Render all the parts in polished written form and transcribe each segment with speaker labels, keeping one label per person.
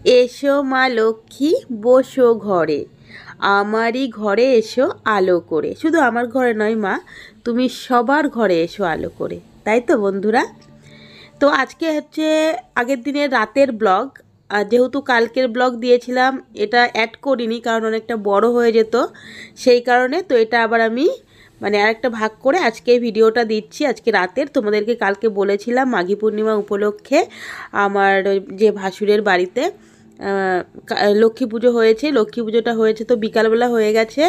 Speaker 1: এসো মা লক্ষ্মী বসো ঘরে, আমারই ঘরে এসো আলো করে। শুধু আমার ঘরে নয় মা, তুমি সবার ঘরে এসো আলো করে। তাই তো বন্ধুরা? তো আজকে হচ্ছে আগের দিনের রাতের ব্লগ। আর যেহেতু কালকের ব্লগ দিয়েছিলাম, এটা অ্যাড করিনি কারণ অনেকটা বড় হয়ে যেত, সেই কারণে। তো এটা আবার আমি মানে আরেকটা ভাগ করে আজকে ভিডিওটা দিচ্ছি, আজকে রাতের। তোমাদেরকে কালকে বলেছিলাম মাঘী পূর্ণিমা উপলক্ষে আমার যে ভাসুরের বাড়িতে লক্ষ্মী পুজো হয়েছে। লক্ষ্মী পুজোটা হয়েছে তো বিকালবেলা হয়ে গেছে,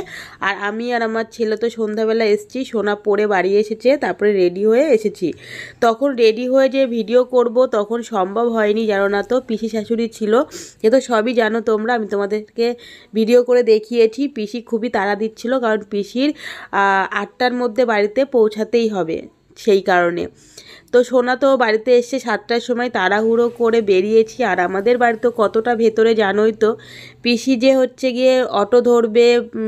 Speaker 1: আর আমি আর আমার ছেলে তো সন্ধ্যাবেলা এসেছি, সোনা পরে বাড়ি এসেছে, তারপরে রেডি হয়ে এসেছি। তখন রেডি হয়ে যে ভিডিও করব তখন সম্ভব হয়নি, জানো না তো, পিসি শাশুড়ি ছিল। এ তো সবই জানো তোমরা, আমি তোমাদেরকে ভিডিও করে দেখিয়েছি। পিসি খুবই তাড়া দিচ্ছিল, কারণ পিসির 8টার মধ্যে বাড়িতে পৌঁছাতেই হবে, সেই কারণে। তো সোনা তো বাড়িতে এসছে 7টার সময়, তাড়াহুড়ো করে বেরিয়েছি। আর আমাদের বাড়ি তো কতটা ভেতরে জানোই তো, পিসি যে হচ্ছে গিয়ে অটো ধরবে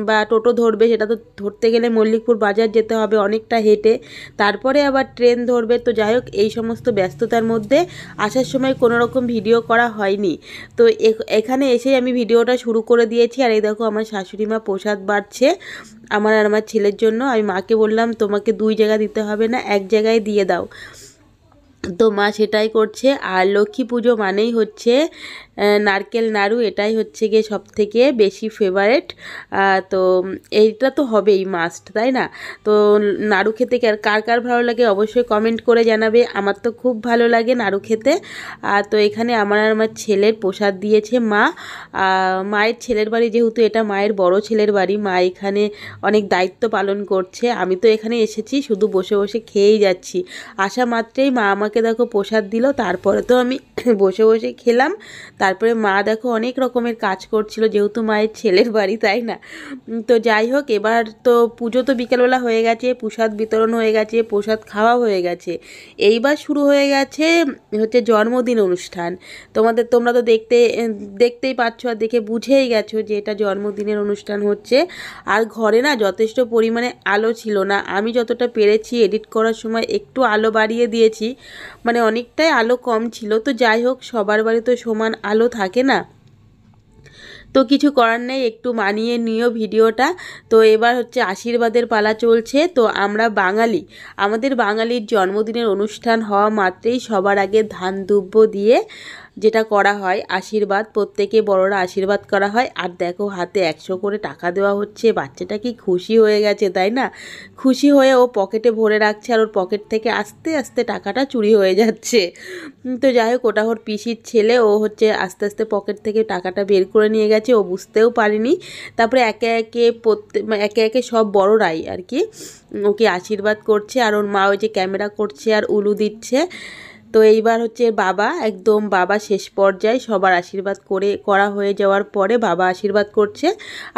Speaker 1: বা টোটো ধরবে, সেটা তো ধরতে গেলে মল্লিকপুর বাজার যেতে হবে অনেকটা হেঁটে, তারপরে আবার ট্রেন ধরবে। তো যাই হোক, এই সমস্ত ব্যস্ততার মধ্যে আসার সময় কোনো রকম ভিডিও করা হয়নি। তো এখানে এসেই আমি ভিডিওটা শুরু করে দিয়েছি। আর এই দেখো আমার শাশুড়ি মা প্রসাদ বাড়ছে আমার আর আমার ছেলের জন্য। আমি মাকে বললাম তোমাকে 2 জায়গা দিতে হবে না, এক জায়গায় দিয়ে দাও। তো মা সেটাই করছে। আর লক্ষ্মী পুজো মানেই হচ্ছে নারকেল নাড়ু, এটাই হচ্ছে গিয়ে সবথেকে বেশি ফেভারেট। তো এইটা তো হবেই মাস্ট, তাই না? তো নাড়ু খেতে কার কার ভালো লাগে অবশ্যই কমেন্ট করে জানাবে। আমার তো খুব ভালো লাগে নাড়ু খেতে। তো এখানে আমার আর আমার ছেলের প্রসাদ দিয়েছে মা। মায়ের ছেলের বাড়ি, যেহেতু এটা মায়ের বড় ছেলের বাড়ি, মা এখানে অনেক দায়িত্ব পালন করছে। আমি তো এখানে এসেছি শুধু বসে বসে খেয়েই যাচ্ছি। আসা মাত্রেই মা আমাকে দেখো প্রসাদ দিল, তারপরে তো আমি বসে বসে খেলাম। তারপরে মা দেখো অনেক রকমের কাজ করছিল, যেহেতু মায়ের ছেলের বাড়ি, তাই না? তো যাই হোক, এবার তো পুজো তো বিকেলবেলা হয়ে গেছে, প্রসাদ বিতরণ হয়ে গেছে, প্রসাদ খাওয়া হয়ে গেছে। এইবার শুরু হয়ে গেছে হচ্ছে জন্মদিন অনুষ্ঠান। তোমরা তো দেখতেই পাচ্ছ, আর দেখে বুঝেই গেছো যে এটা জন্মদিনের অনুষ্ঠান হচ্ছে। আর ঘরে না যথেষ্ট পরিমাণে আলো ছিল না, আমি যতটা পেরেছি এডিট করার সময় একটু আলো বাড়িয়ে দিয়েছি, মানে অনেকটাই আলো কম ছিল। তো যাই হোক, সবার বাড়ি তো সমান আলো থাকে না, তো কিছু করার নেই, একটু মানিয়ে নিও ভিডিওটা। তো এবার হচ্ছে আশীর্বাদের পালা চলছে। তো আমরা বাঙালি, আমাদের বাঙালির জন্মদিনের অনুষ্ঠান হওয়া মাত্রেই সবার আগে ধান দুব্য দিয়ে যেটা করা হয় আশীর্বাদ, প্রত্যেকে বড়রা আশীর্বাদ করা হয়। আর দেখো হাতে 100 করে টাকা দেওয়া হচ্ছে, বাচ্চাটা কি খুশি হয়ে গেছে, তাই না? খুশি হয়ে ও পকেটে ভরে রাখছে, আর ওর পকেট থেকে আস্তে আস্তে টাকাটা চুরি হয়ে যাচ্ছে। তো যাই হোক, ওটা ওর পিসির ছেলে, ও হচ্ছে আস্তে আস্তে পকেট থেকে টাকাটা বের করে নিয়ে গেছে, ও বুঝতেও পারেনি। তারপরে একে একে সব বড়রাই আর কি ওকে আশীর্বাদ করছে, আর ওর মা ওই যে ক্যামেরা করছে আর উলু দিচ্ছে। তো এইবার হচ্ছে বাবা শেষ পর্যায়ে সবার আশীর্বাদ করা হয়ে যাওয়ার পরে বাবা আশীর্বাদ করছে।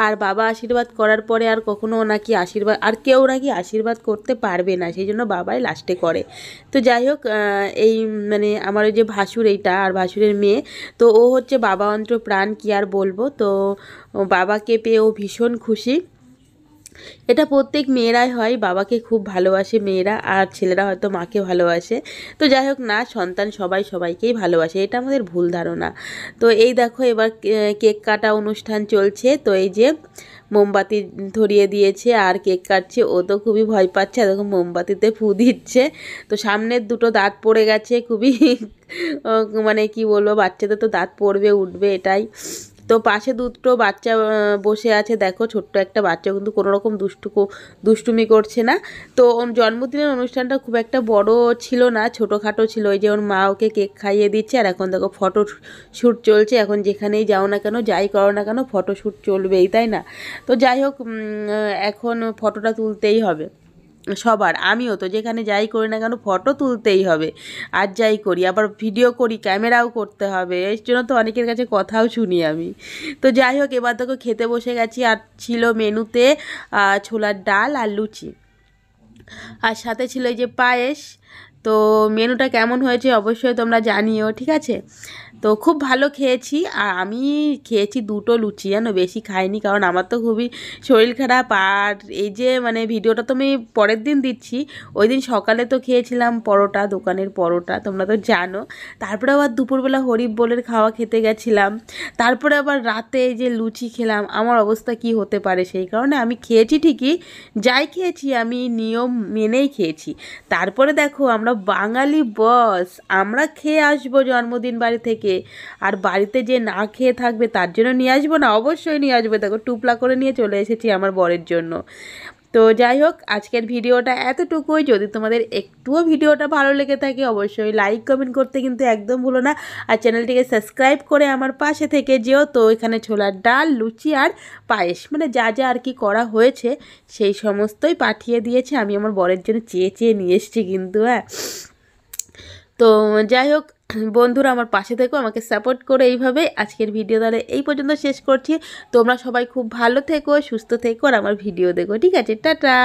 Speaker 1: আর বাবা আশীর্বাদ করার পরে আর কখনো নাকি কেউ নাকি আশীর্বাদ করতে পারবে না, সেই জন্য বাবাই লাস্টে করে। তো যাই হোক, এই মানে আমার ওই যে ভাসুর, এইটা আর ভাসুরের মেয়ে, তো ও হচ্ছে বাবা অন্ত প্রাণ, কি আর বলবো। তো বাবাকে পেয়ে ও ভীষণ খুশি। এটা প্রত্যেক মেয়েরাই হয়, বাবাকে খুব ভালোবাসে মেয়েরা, আর ছেলেরা হয়তো মাকে ভালোবাসে। তো যাই হোক, না, সন্তান সবাইকেই ভালোবাসে, এটা আমাদের ভুল ধারণা। তো এই দেখো এবার কেক কাটা অনুষ্ঠান চলছে। তো এই যে মোমবাতি ধরিয়ে দিয়েছে আর কেক কাটছে, ও তো খুবই ভয় পাচ্ছে, আর দেখো মোমবাতিতে ফু দিচ্ছে। তো সামনের দুটো দাঁত পড়ে গেছে, খুবই মানে কি বলবো, বাচ্চাদের তো দাঁত পড়বে উঠবে, এটাই। তো পাশে দুটো বাচ্চা বসে আছে, দেখো ছোট্ট একটা বাচ্চা কিন্তু কোনো রকম দুষ্টুমি করছে না। তো ওর জন্মদিনের অনুষ্ঠানটা খুব একটা বড় ছিল না, ছোটোখাটো ছিল। ওই যে ওর মা ওকে কেক খাইয়ে দিচ্ছে, আর এখন দেখো ফটো শ্যুট চলছে। এখন যেখানেই যাও না কেন, যাই করো না কেন, ফটো শ্যুট চলবেই, তাই না? তো যাই হোক, এখন ফটোটা তুলতেই হবে সবার। আমিও তো যেখানে যাই করি না কেন ফটো তুলতেই হবে, আর যাই করি, আবার ভিডিও করি, ক্যামেরাও করতে হবে, এই জন্য তো অনেকের কাছে কথাও শুনি আমি। তো যাই হোক, এবার দেখো খেতে বসে গেছি। আর ছিল মেনুতে ছোলার ডাল আর লুচি, আর সাথে ছিল এই যে পায়েস। তো মেনুটা কেমন হয়েছে অবশ্যই তোমরা জানিও, ঠিক আছে? তো খুব ভালো খেয়েছি। আর আমি খেয়েছি 2টো লুচি, জানো, বেশি খাইনি, কারণ আমার তো খুবই শরীর খারাপ। আর এই যে মানে ভিডিওটা তো আমি পরের দিন দিচ্ছি, ওই দিন সকালে তো খেয়েছিলাম পরোটা, দোকানের পরোটা, তোমরা তো জানো। তারপরে আবার দুপুরবেলা হরিফ বোলের খাওয়া খেতে গেছিলাম, তারপরে আবার রাতে এই যে লুচি খেলাম। আমার অবস্থা কি হতে পারে, সেই কারণে আমি খেয়েছি ঠিকই, যাই খেয়েছি আমি নিয়ম মেনেই খেয়েছি। তারপরে দেখো, আমরা বাঙালি বস, আমরা খেয়ে আসবো জন্মদিন বাড়ি থেকে, আর বাড়িতে যে না খেয়ে থাকবে তার জন্য নিয়ে আসবো না? অবশ্যই নিয়ে আসবে। দেখো টুপলা করে নিয়ে চলে এসেছি আমার বরের জন্য। তো যাই হোক, আজকের ভিডিওটা এতটুকুই। যদি তোমাদের একটুও ভিডিওটা ভালো লেগে থাকে অবশ্যই লাইক কমেন্ট করতে কিন্তু একদম ভুলো না, আর চ্যানেলটিকে সাবস্ক্রাইব করে আমার পাশে থেকে যেও। তো এখানে ছোলার ডাল, লুচি আর পায়েস, মানে যা যা আর কি করা হয়েছে সেই সমস্তই পাঠিয়ে দিয়েছে। আমি আমার বরের জন্য চেয়ে চেয়ে নিয়ে এসেছি কিন্তু, হ্যাঁ। তো যাই হোক বন্ধুরা, আমার পাশে থেকো, আমাকে সাপোর্ট করে এইভাবে। আজকের ভিডিও তাহলে এই পর্যন্ত শেষ করছি। তোমরা সবাই খুব ভালো থেকো, সুস্থ থেকো, আর আমার ভিডিও দেখো, ঠিক আছে? টাটা।